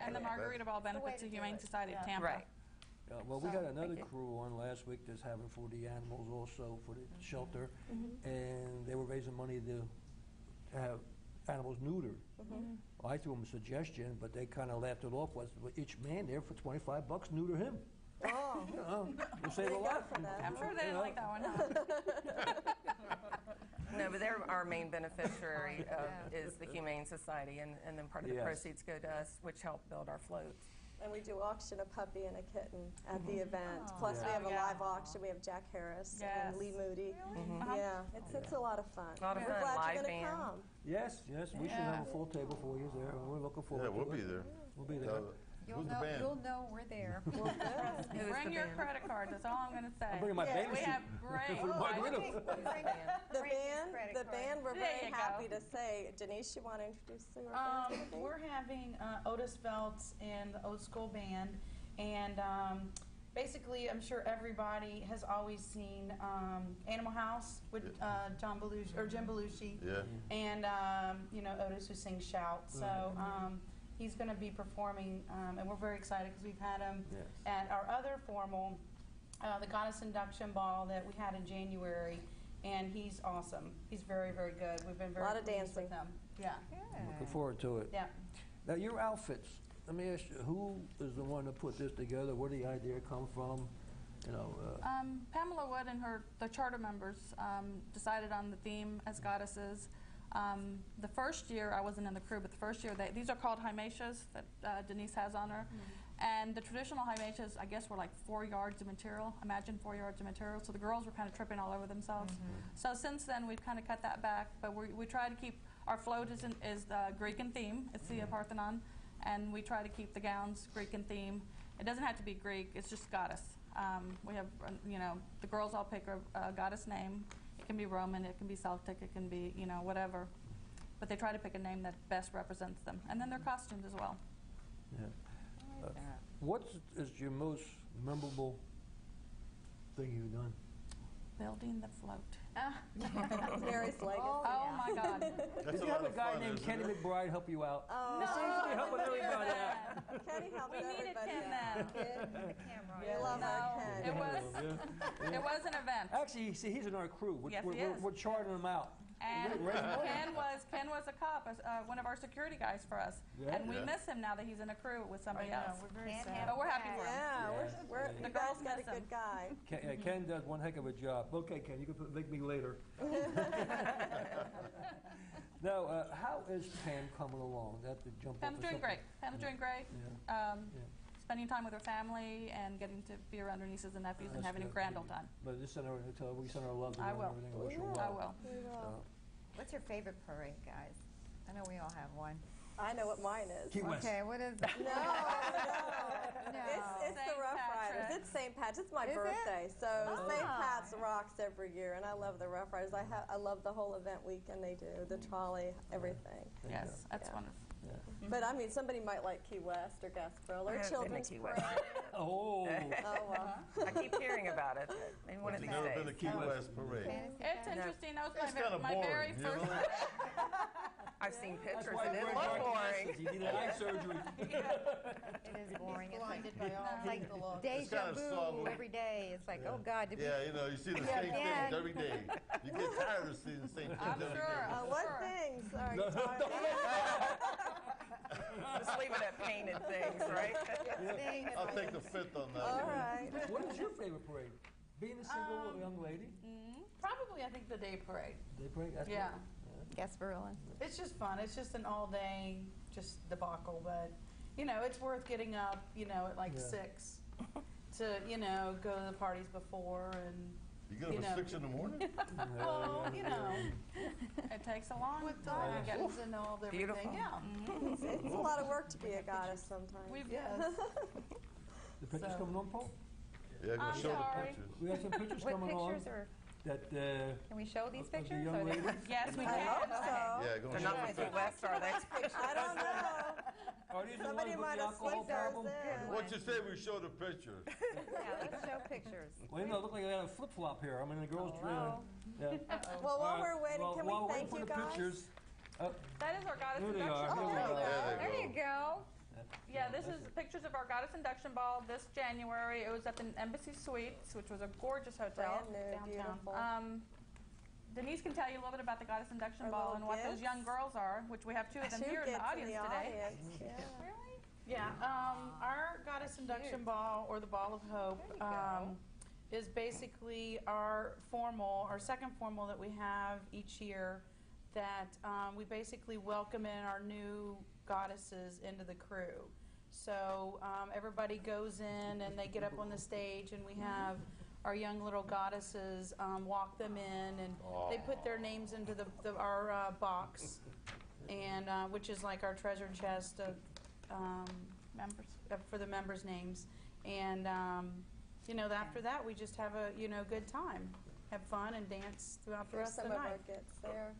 And the Margarita Ball benefits the Humane Society of Tampa. Right. Well, we got another Thank you. crew on last week that's having for the animals also, for the shelter, and they were raising money to have animals neutered. Well, I threw them a suggestion, but they kind of laughed it off. Was each man there for $25 neuter him? Oh. You know, we'll save a There you lot. go for that. I'm sure they didn't like that one, huh? No, but they're our main beneficiary is the Humane Society, and then part of the Yes. proceeds go to us, which help build our floats. And we do auction a puppy and a kitten at the event. Plus, we have a live auction. We have Jack Harris and Lee Moody. Yeah, it's a lot of fun. A lot of We're fun. glad Live you're going to band. come. Yes, we should have a full table for you there. We're looking forward to it. Yeah, we'll be there. We'll be there. You'll Who's the know, band? you'll know we're there. Trust me. Bring your credit card. That's all I'm going to say. I'm bringing my bathing We suit. have great. The band, we're There very you go. happy to say. Denise, you want to introduce your band? to the band? We're having Otis Feltz and the Old School Band, and basically, I'm sure everybody has always seen Animal House with Jim Belushi, and Otis who sings Shout. So he's going to be performing, and we're very excited because we've had him at our other formal, the Goddess Induction Ball that we had in January. And he's awesome. He's very, very good. We've been very A lot of pleased with dancing. him. Yeah. Looking forward to it. Yeah. Now, your outfits, let me ask you, who is the one that put this together? Where did the idea come from? Pamela Wood and the charter members decided on the theme as goddesses. The first year, I wasn't in the crew, but the first year, these are called hymatias that Denise has on her. And the traditional hymatias, I guess, were like 4 yards of material. Imagine 4 yards of material. So the girls were kind of tripping all over themselves. So since then, we've kind of cut that back. But we try to keep, our float is Greek in theme. It's the Parthenon. And we try to keep the gowns Greek in theme. It doesn't have to be Greek. It's just goddess. We have, the girls all pick a goddess name. It can be Roman. It can be Celtic. It can be, whatever. But they try to pick a name that best represents them. And then their costumes as well. Yeah. What is your most memorable thing you've done? Building the float. Mary's legacy. Oh my God. Did you have a guy named Kenny McBride help Oh, you out? no. He seems to be helping everybody out. Kenny helps We needed everybody Ken out. then. We love our Ken. It was an event. Actually, see, he's in our crew. Yes, he is. We're charting him out. And Ken was a cop, one of our security guys for us. And we miss him now that he's in a crew with somebody else. We're very sad. But we're happy for him. Yeah, The you girls guys got a miss him. good guy. Ken does one heck of a job. Okay, Ken, you can thank me later. Now, how is Pam coming along? That to jump Pam's doing great. Pam's doing great. Spending time with her family and getting to be around her nieces and nephews and having a grand old time. But just we send our love to her I and will. everything. And wish her I well. will. What's your favorite parade, guys? I know we all have one. I know what mine is. Key West. Okay, what is it? No. It's the St. Rough Riders. Patrick's. It's St. Pat's. It's my Is it? birthday, so Ah. St. Pat's rocks every year, and I love the Rough Riders. I love the whole event weekend they do, the trolley, everything. Yes, that's Yeah. wonderful. But I mean, somebody might like Key West or Gasparilla I or haven't been to Children's Key Parade. West. Oh. Oh well. I keep hearing about it. Maybe one of these Never days. been to Key West Parade. It's interesting. That was It's kinda my very boring, you first. know? I've seen That's pictures why and he it wears looked dark boring. glasses. He needed eye surgery. It is boring. Blinded by all It's like the look. It's deja kinda vu soft. every day. It's like, oh God, did we? Yeah, you see the Yeah, same again. things every day. You get tired of seeing the same things I'm every sure. day. What Sure. things are you talking Just leave it at painted things, right? I'll take the fifth on that. All right. What is your favorite parade? Being a single young lady? Probably, I think, the day parade. Day parade? That's Yeah. Gasparilla. It's just fun. It's just an all-day, just debacle. But, it's worth getting up, at like 6 to, go to the parties before and. You get up at 6 in the morning? Well, It takes a long time to get. getting to know everything. Beautiful. Yeah. It's a lot of work to be a goddess sometimes. Yes. The pictures coming on, Paul? Yeah, I'm I'm gonna show the sorry. pictures. We have some pictures What coming on. pictures are? That, Can we show these of the pictures? young or lady. Yes, we I can. hope so. Yeah, They're gonna not show from the Key pictures. West, are they? I don't know. Are these the Somebody ones with might the have alcohol slipped those problem? in. What you say we show the pictures? Yeah, let's show pictures. Well, it look like I got a flip-flop here. I mean, the girls wow. yeah. Well, while All right, we're waiting, well, can while we we're thank waiting you for the guys? pictures, That is our goddess Here they induction are. ball. Here we are. There you go. Yeah, this is pictures of our goddess induction ball this January. It was at the Embassy Suites, which was a gorgeous hotel Brand new, downtown. beautiful. Denise can tell you a little bit about the goddess induction Our ball little and what those gifts. young girls are, which we have two of them Two here in the gifts audience today. audience, yeah. Really? Yeah, our Goddess Induction Ball, or the Ball of Hope, is basically our second formal that we have each year, that we basically welcome in our new goddesses into the crew. So everybody goes in and they get up on the stage, and we have our young little goddesses walk them in, and they put their names into our box, and which is like our treasure chest of members for the members' names. And after that, we just have a good time, have fun, and dance throughout the rest of the night. Some of our gets there.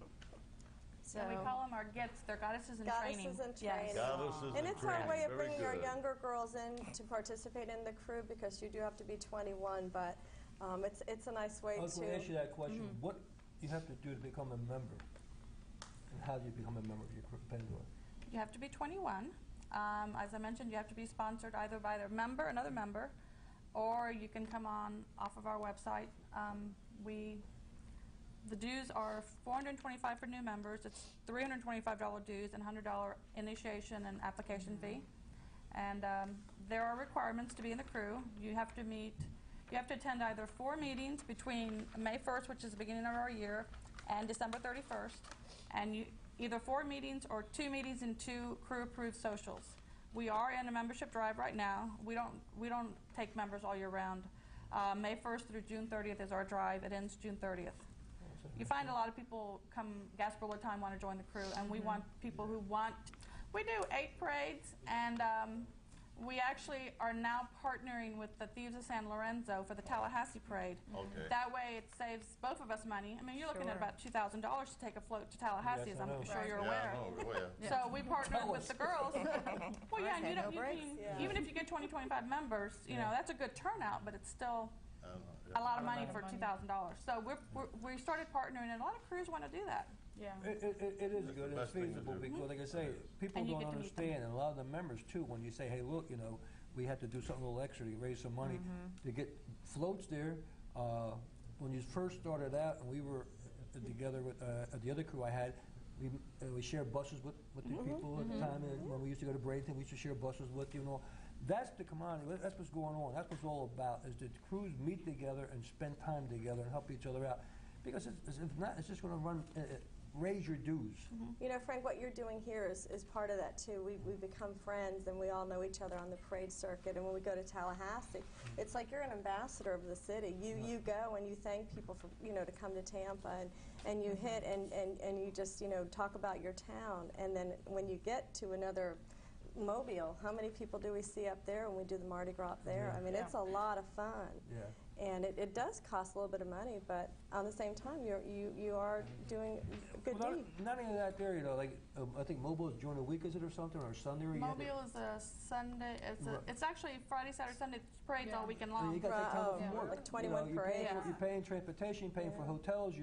So And we call them our gets. They're goddesses in training. Goddesses in Yes. training. Goddesses And in it's our training. way of Very bringing our good. younger girls in to participate in the crew, because you do have to be 21, but it's a nice way I was going to ask you to. that question. What you have to do to become a member? And how do you become a member of your Pendor? You have to be 21. As I mentioned, you have to be sponsored either by another member, or you can come on off of our website. The dues are $425 for new members. It's $325 dues and $100 initiation and application fee. And there are requirements to be in the crew. You have to attend either 4 meetings between May 1st, which is the beginning of our year, and December 31st. And either 4 meetings or 2 meetings and 2 crew-approved socials. We are in a membership drive right now. We don't take members all year round. May 1st through June 30th is our drive. It ends June 30th. You find a lot of people come Gasparilla time want to join the crew, and we want people who want. We do 8 parades, and we actually are now partnering with the Thieves of San Lorenzo for the Tallahassee parade. Okay. That way it saves both of us money. I mean, you're looking at about $2,000 to take a float to Tallahassee, Yes, as I I'm know. sure you're Yeah, aware. I know. Oh, yeah. So we partnered with the girls. Well, yeah, and Okay, you no don't, breaks. even if you get 20, 25 members, that's a good turnout, but it's still I know, a yeah. lot of money for $2,000. So we started partnering, and a lot of crews want to do that. Yeah. It is That's good. the It's best thing to feasible do. because, like I say, people And you don't get to meet them. understand, and a lot of the members too. When you say, "Hey, look, we had to do something a little extra to raise some money to get floats there." When you first started out, and we were together with the other crew I had, we shared buses with the people at the time. And when we used to go to Bradenton, we used to share buses with you and all. That's the commodity. That's what's going on. That's what's all about. Is that crews meet together and spend time together and help each other out. Because if not, it's just going to raise your dues. Frank, what you're doing here is part of that too. We've become friends, and we all know each other on the parade circuit. And when we go to Tallahassee, it's like you're an ambassador of the city. You go and you thank people for to come to Tampa, and you hit and you just talk about your town. And then when you get to another Mobile, how many people do we see up there when we do the Mardi Gras up there? I mean, it's a lot of fun. Yeah. And it does cost a little bit of money, but on the same time, you are doing a good Well, deed. not only that there, I think Mobile is during the week, is it, or something, or Sunday? Or Mobile is a Sunday. It's actually Friday, Saturday, Sunday. It's parades all weekend long. You got to take time off from Yeah, work. like 21 you're parades. You're paying transportation, you're paying for hotels,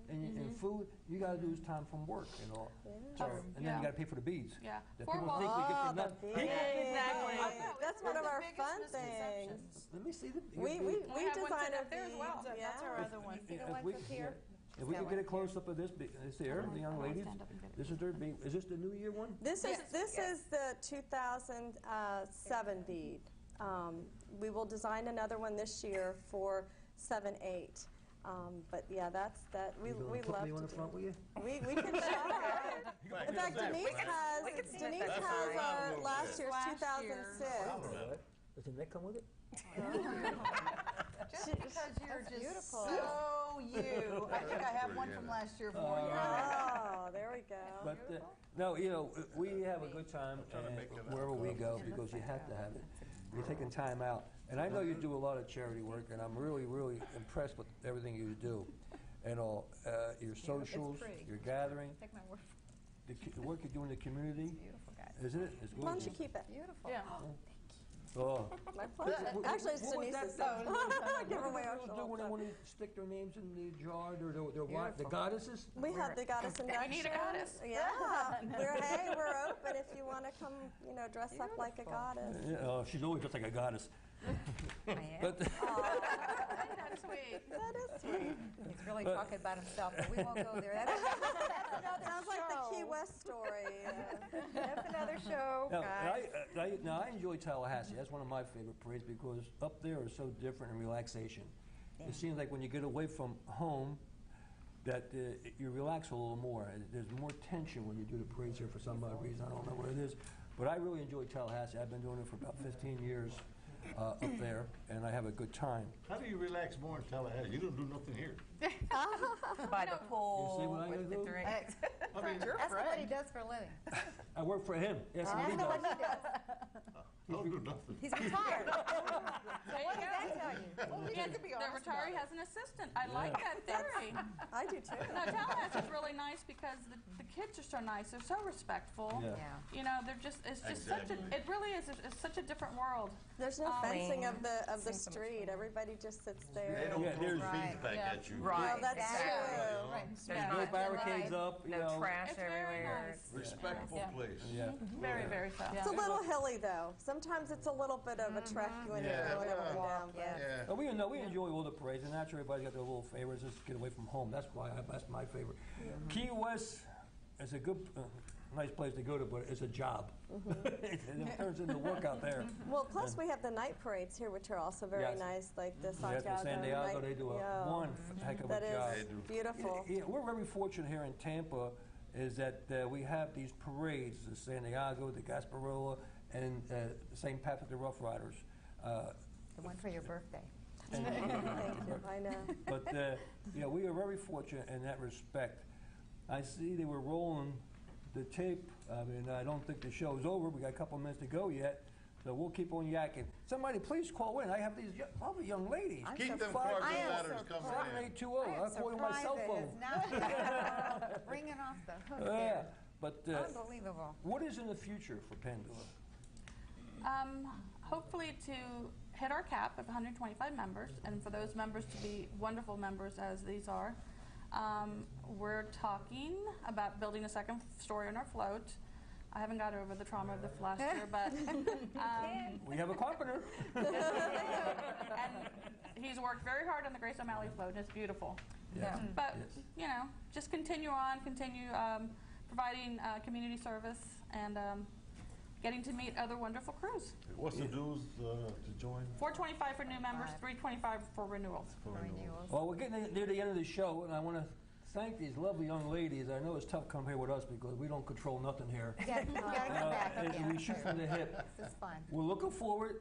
and food. You got to do is time from work and all. So, and then you got to pay for the beads. Yeah. That Four people walls. think we get for the nothing. beads. Exactly. That's one of our fun things. Let me see the. We have one designed set a up there as well. bead. That's our other one. If we could get a close up of this, it's there, the young ladies. Stand up and get it. This is their bead. Is this the New Year one? This is the 2007 bead. We will design another one this year for 7/8. But yeah, that's that. We You gonna love put me to on the do. front with you? We can show it. In fact, Denise has our last year's Last 2006. Does the neck come with it? Just because you're just beautiful. so you. I think I have one from last year for you. Oh, there we go. But no, we have a good time wherever we go because you have to have it. You're taking time out, and I know you do a lot of charity work, and I'm really, really impressed with everything you do, and all your socials, your gathering, Take my word the work you do in the community. beautiful, guys. Isn't it? It's Why don't gorgeous. you keep it? Beautiful. Yeah. Oh. My pleasure. Actually, it's What was Denise's. that? Give her away our What do when they shoulder. want to stick their names in the jar? The goddesses? We have the goddess induction. We need a goddess. Yeah. We're open if you want to come, dress up like a goddess. Yeah, she's always just like a goddess. I am. But That's sweet. That is sweet. He's really talking about himself, but we won't go there. That's another Sounds like the Key West story. That's another show, guys. now I enjoy Tallahassee. That's one of my favorite parades because up there is so different in relaxation. It seems like when you get away from home, that you relax a little more. There's more tension when you do the parades here for some odd reason. I don't know what it is. But I really enjoy Tallahassee. I've been doing it for about 15 years up there, and I have a good time. How do you relax more in Tallahassee? You don't do nothing here. By the pool, You see what I with the do? drinks. I mean, That's what he does for a living. I work for him. Yes, I he know what does. he does. I don't do nothing. He's retired. So what does that tell you? The retiree has an assistant. I like that theory. I do too. No, Tallahassee's really nice because the kids are so nice. They're so respectful. Yeah. Yeah. You know, they're just, it's just such a, it really is, it's such a different world. There's no fencing of the Seems so much street. cleaner. Everybody just sits They there. don't Yeah, throw the there's- feedback at you. Right. Oh, that's exactly. true. Right. There's No not barricades up, you no know. trash It's very everywhere. nice. Respectful Yeah. place. Yeah. Very, very so. It's a little hilly though. Sometimes it's a little bit of a trek when you're Yeah. going up and down. Yeah. Yeah. But we enjoy all the parades, and naturally everybody's got their little favorites. Just get away from home. That's my favorite. Key West is a good, nice place to go to, but it's a job. It turns into work out there. Well, plus we have the night parades here, which are also very Yes. nice, like the Yes, Santiago for San Diego, night. they do a Yeah. one heck of a That job. is beautiful. Yeah, we're very fortunate here in Tampa is that we have these parades, the San Diego, the Gasparilla, and St. Patrick, the Rough Riders. The one for your birthday. Thank you. I know. But yeah, we are very fortunate in that respect. I see they were rolling the tape. I mean, I don't think the show's over. We got a couple minutes to go yet, so we'll keep on yakking. Somebody, please call in. I have these lovely young ladies. I'm Keep them surprised. cards I and am letters coming in. 7820. I'll call you my cell phone. Not ringing off the hook Yeah, there. but Unbelievable. what is in the future for Pandora? Hopefully to hit our cap of 125 members, and for those members to be wonderful members as these are. We're talking about building a second story on our float. I haven't got over the trauma of the last year, but We have a carpenter. and he's worked very hard on the Grace O'Malley float, and it's beautiful. Yeah. But Yes. you know, just continue on, continue providing community service, and getting to meet other wonderful crews. What's the dues to join? $425 for new members, $325 for renewals. Renewals. Well, we're getting near the end of the show, and I want to thank these lovely young ladies. I know it's tough to come here with us because we don't control nothing here. You gotta come back And again. we shoot from the hip. This is fun. We're looking forward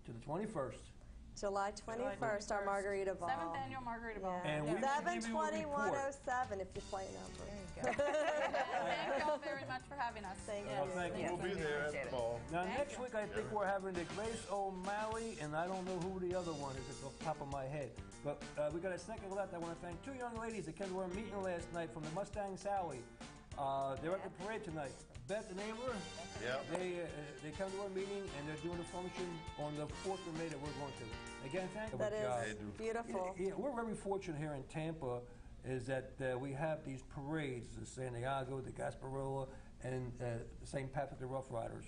to the 21st. July 21st, our Margarita Ball. 7th annual Margarita Ball. And we will give you a report. 72107 if you play number. There you go. Thank you all very much for having us. Thank Well, you. thank you. We'll be there at the ball. Now, Thank next you. week, I think we're having the Grace O'Malley, and I don't know who the other one is off the top of my head. But we got a second left. I want to thank two young ladies that came to our meeting last night from the Mustang Sally. They're at the parade tonight. Beth and Amber, Yeah. they come to our meeting, and they're doing a function on the 4th of May that we're going to. Again, thank you. That They is do. beautiful. Yeah, we're very fortunate here in Tampa is that we have these parades, the San Diego, the Gasparilla, and St. Patrick, the Rough Riders.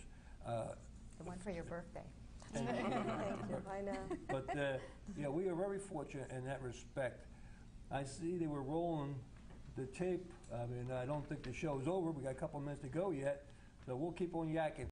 The one for your birthday. Thank you. I know. But yeah, we are very fortunate in that respect. I see they were rolling the tape. I mean, I don't think the show's over. We got a couple minutes to go yet, so we'll keep on yakking.